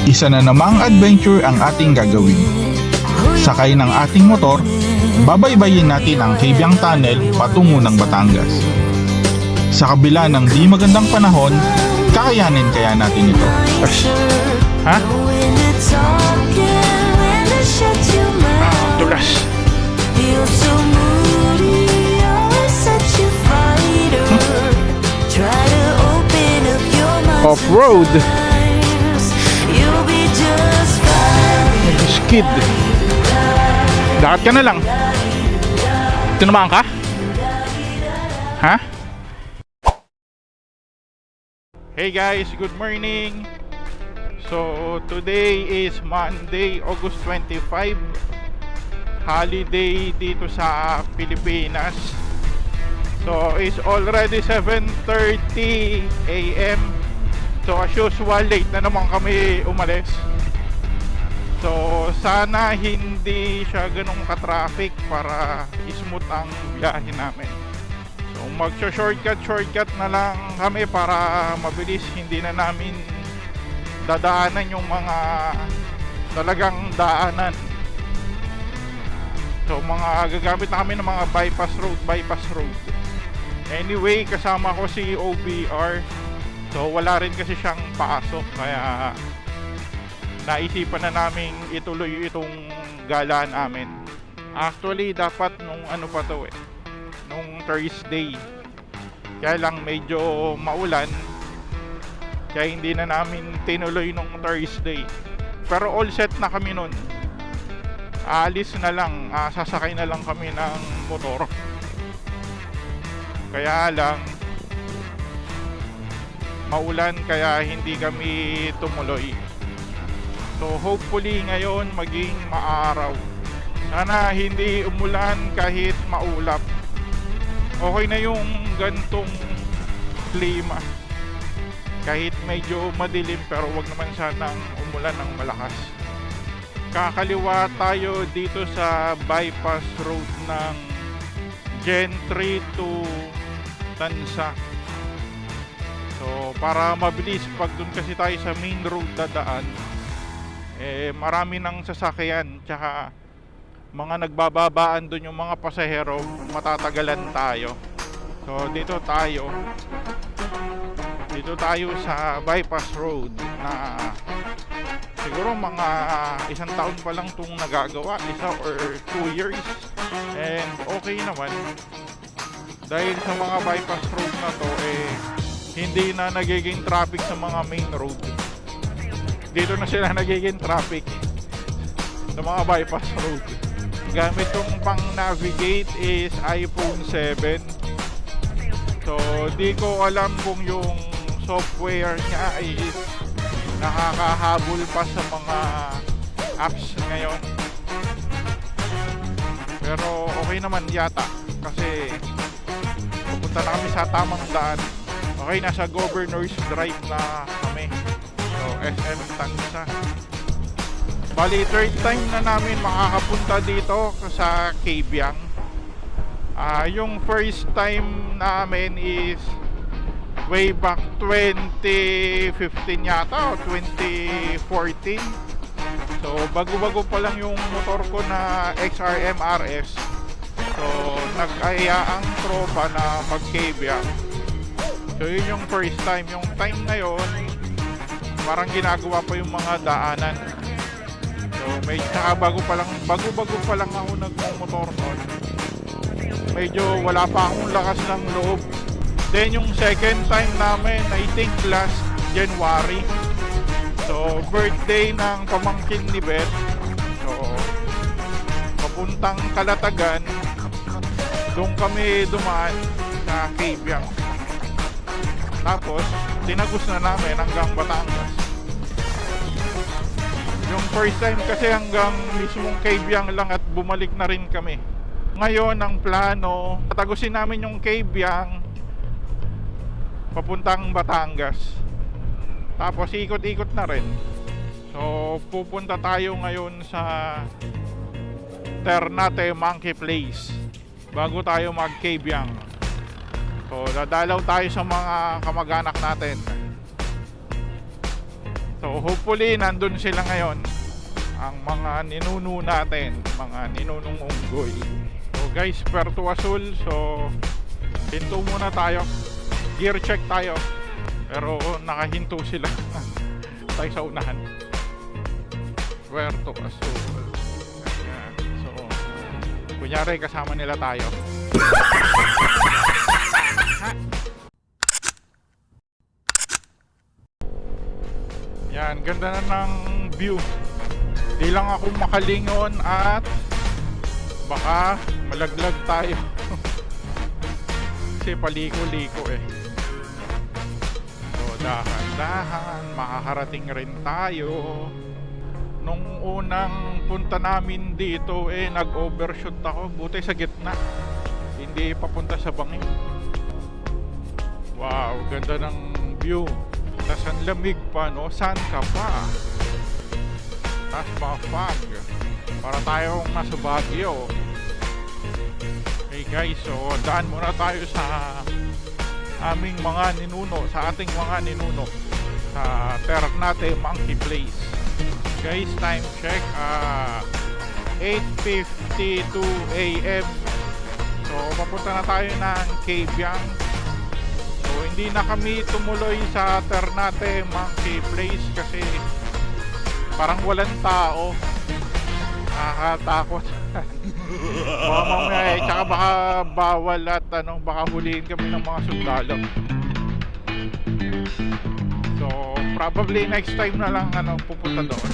Isa na namang adventure ang ating gagawin. Sakay ng ating motor, babaybayin natin ang Cabiang Tunnel patungo ng Batangas. Sa kabila ng di magandang panahon, kakayanin kaya natin ito. Ha? Dulas. Off-road. Skid. Dapat ka na lang. Tinamaan ka? Ha? Hey guys, good morning. So today is Monday, August 25. Holiday dito sa Pilipinas. So it's already 7:30 AM. So as usual, late na naman kami umalis. So sana hindi siya ganun ka-traffic para smooth ang biyahe namin. So shortcut na lang kami para mabilis, hindi na namin dadaanan yung mga talagang daanan. So gagamit na kami ng mga bypass road. Anyway, kasama ko si OBR. So wala rin kasi siyang pasok, kaya naisipan na naming ituloy itong gala namin. Actually dapat nung nung Thursday, kaya lang medyo maulan, kaya hindi na namin tinuloy nung Thursday. Pero all set na kami nun. Aalis na lang, sasakay na lang kami ng motor. Kaya lang maulan, kaya hindi kami tumuloy. So hopefully ngayon maging maaraw. Sana hindi umulan kahit maulap. Okay na yung gantong klima. Kahit medyo madilim, pero wag naman sanang umulan ng malakas. Kakaliwa tayo dito sa bypass road ng Gentry to Tansa. So para mabilis, pag dun kasi tayo sa main road dadaan, marami ng sasakyan, tsaka mga nagbababaan dun yung mga pasahero, matatagalan tayo. So dito tayo sa bypass road na siguro mga isang taon pa lang itong nagagawa, 1 or 2 years, and okay naman dahil sa mga bypass road na to hindi na nagiging traffic sa mga main road. Dito na sila nagiging traffic sa mga bypass road. Gamit kong pang navigate is iPhone 7. So di ko alam kung yung software niya is nakakahabol pa sa mga apps ngayon. Pero okay naman yata kasi pupunta na kami sa tamang daan. Okay, nasa Governor's Drive na kami. So SM Tansa. Bali, third time na namin makakapunta dito sa Cabiang. Yung first time namin is way back 2015 yata o 2014. So bago-bago pa lang yung motor ko na XRM RS. So nag-aya ang tropa na mag-Cabiang. So yun yung first time. Yung time na yun, parang ginagawa pa yung mga daanan. So may bago pa lang ako nagmomotor noon. Medyo wala pa akong lakas ng loob. Then yung second time namin, I think last January. So birthday ng pamangkin ni Beth. So papuntang Calatagan, doon kami dumaan sa Cabiang. Tapos tinagos na namin hanggang Batangas. Yung first time kasi hanggang mismong Cabiang lang at bumalik na rin kami. Ngayon ang plano, tatagusin namin yung Cabiang papuntang Batangas. Tapos ikot-ikot na rin. So pupunta tayo ngayon sa Ternate Monkey Place bago tayo mag-Cabiang. So dadalaw tayo sa mga kamag-anak natin. So hopefully nandun sila ngayon, ang mga ninuno natin, mga ninunong unggoy. So guys, Puerto Azul. So hinto muna tayo, gear check tayo, pero nakahinto sila tayo sa unahan. Puerto Azul. Ayan. So kunyari kasama nila tayo. Yan, ganda na ng view. Di lang ako makalingon at baka malaglag tayo. Kasi paliko-liko eh. So dahan-dahan, makakarating rin tayo. Nung unang punta namin dito eh, nag-overshoot ako. Buti sa gitna, hindi papunta sa bangin. Wow, ganda ng view. Tas ang lamig pa, no? Saan ka pa? Tas mga fog. Para tayong nasa Baguio. Hey guys, so daan muna tayo sa aming mga ninuno, sa ating mga ninuno sa Ternate Monkey Place. Guys, time check 8:52 AM. So papunta na tayo ng Kabyang. So hindi na kami tumuloy sa Ternate Monkey Place kasi parang walang tao. Nakakatakot. Baka mamaya tsaka baka bawal at baka huliin kami ng mga sundalo. So probably next time na lang pupunta doon.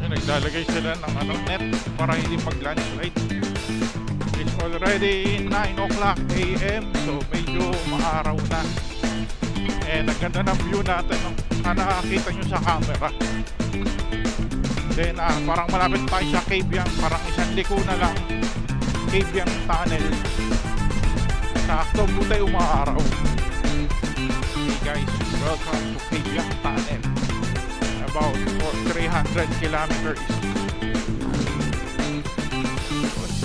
Yung naglalagay sila ng net para hindi mag-landslide. It's already 9 o'clock AM, so medyo maaraw na. And ang ganda ng view natin, sana nakakita nyo sa camera. Then parang malapit tayo sa Kabyang, parang isang liko na lang, Kabyang Tunnel. Sakto muna umaaraw. Hey guys, welcome to Kabyang Tunnel. About 300 kilometers.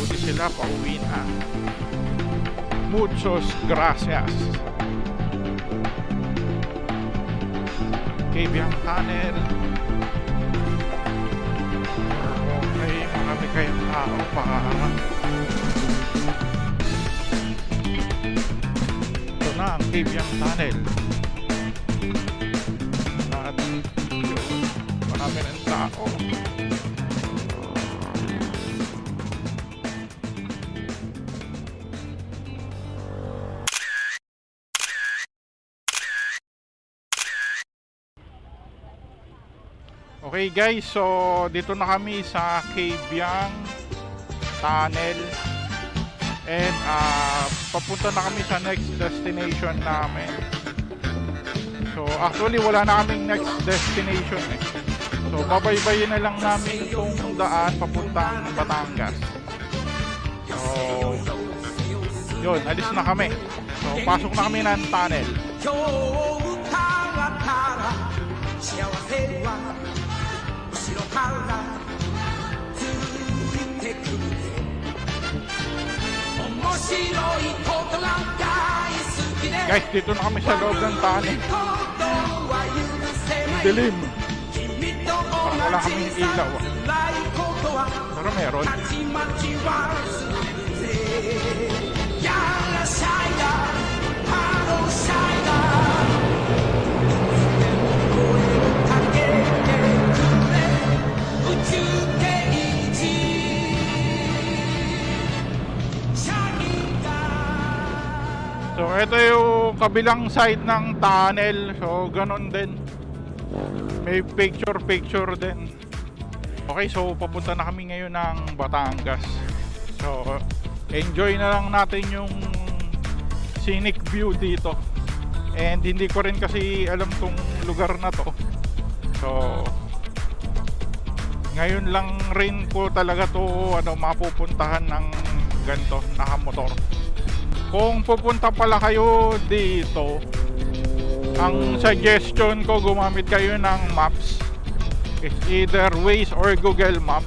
Buti sila, pauwi na. Muchos gracias. Kabyang Tunnel. Okay, marami kayong tao pa. Ito na ang Kabyang Tunnel. At yun, marami ng tao. Okay guys, so dito na kami sa Kabyang Tunnel. And papunta na kami sa next destination namin. So actually wala na kaming next destination eh. So babaybayin na lang namin itong daan papuntang Batangas. So yun, alis na kami. So pasok na kami ng tunnel. Guys, dito na kami sa loob ng tunnel. Dilim. Parang wala kaming ilaw. Pero meron. So ito yung kabilang side ng tunnel. So ganon din. May picture din. Okay, so papunta na kami ngayon ng Batangas. So enjoy na lang natin yung scenic view dito. And hindi ko rin kasi alam tong lugar na to. So ngayon lang rin ko talaga to mapupuntahan ng ganito, nakamotor. Kung pupunta pala kayo dito, ang suggestion ko, gumamit kayo ng maps. It's either Waze or Google Map.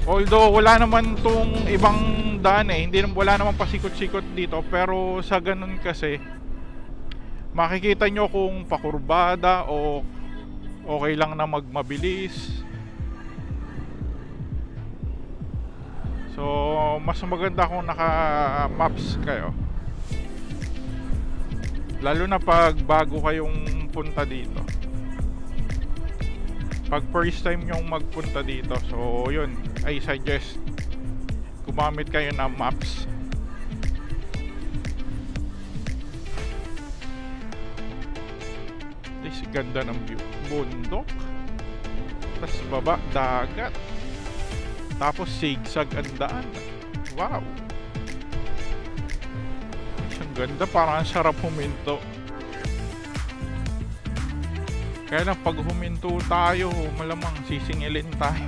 Although wala naman tong ibang daan eh, wala naman pasikot-sikot dito, pero sa ganun kasi makikita nyo kung pakurbada o okay lang na magmabilis. So mas maganda kung naka-maps kayo, lalo na pag bago kayong punta dito. Pag first time yung magpunta dito, so yun, I suggest gumamit kayo ng maps. This ganda ng view, bundok, tas baba dagat, tapos zigzag ang daan. Wow, ang ganda, parang ang sarap huminto. Kaya lang pag huminto tayo, malamang sisingilin tayo.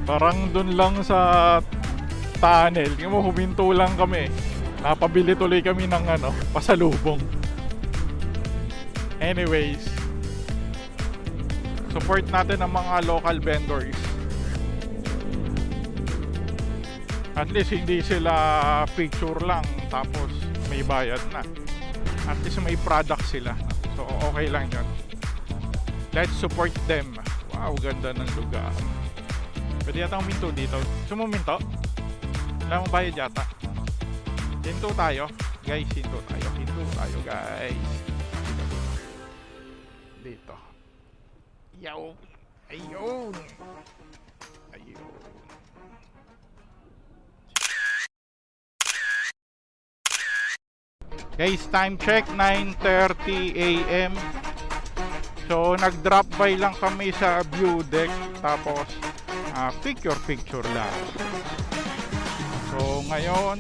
Parang dun lang sa tunnel, yung mo huminto lang kami, napabili tuloy kami ng pasalubong. Anyways, support natin ang mga local vendors. At least hindi sila picture lang tapos may bayad na. At least may product sila. So okay lang yun. Let's support them. Wow, ganda ng lugar. Pwede yata huminto dito. Sumuminto? Wala mong bayad yata. Hinto tayo. Guys, hinto tayo. Hinto tayo, guys. Dito. Yaw. Ayun. Ayun. Guys, time check, 9:30 AM. So nag-drop by lang kami sa view deck, tapos picture lang. So ngayon,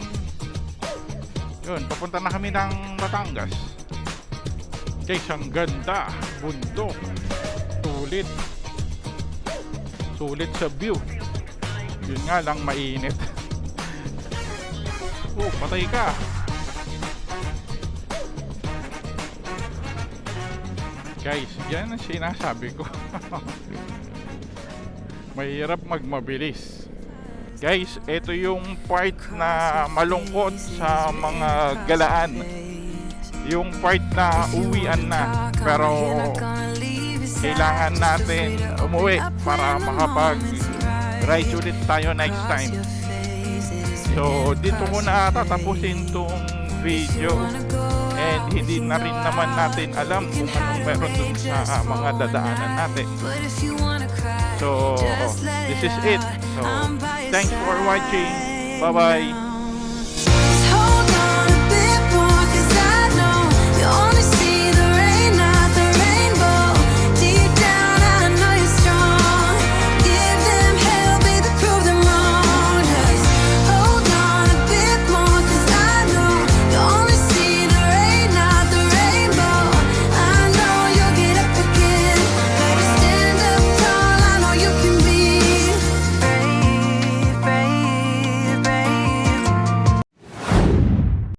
yun, papunta na kami ng Batangas. Guys, ang ganda, bundok, sulit sa view. Yun nga lang, mainit. Oh, patay ka. Guys, yan ang sinasabi ko. Mahirap magmabilis. Guys, ito yung part na malungkot sa mga galaan. Yung part na uwian na, pero kailangan natin umuwi para makapag-ride ulit tayo next time. So dito ko na tatapusin tong video. And hindi na rin naman natin alam kung anong meron dun sa mga dadaanan natin. So this is it. So thanks for watching. Bye bye.